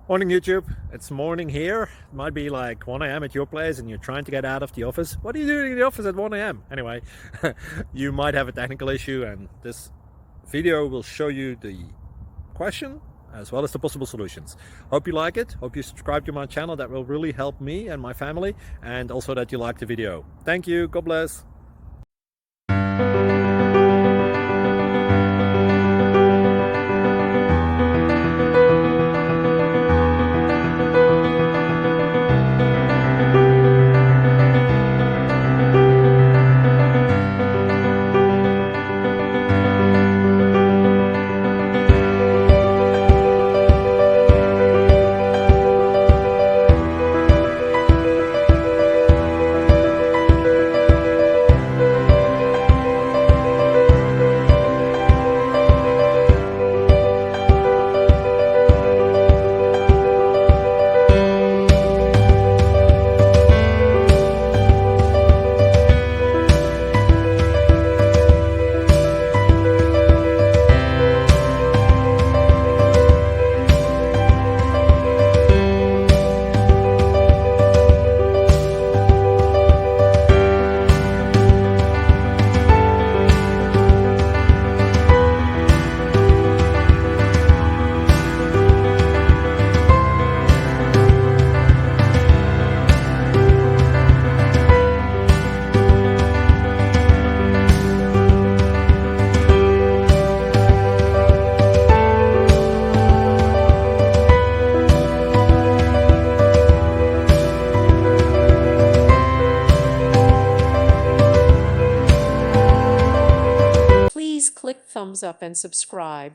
Morning YouTube, it's morning here. It might be like 1 a.m. at your place and you're trying to get out of the office. What are you doing in the office at 1 a.m.? Anyway, you might have a technical issue and this video will show you the question as well as the possible solutions. Hope you like it, hope you subscribe to my channel. That will really help me and my family, and also that you like the video. Thank you, God bless. Please click thumbs up and subscribe.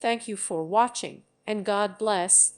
Thank you for watching, and God bless.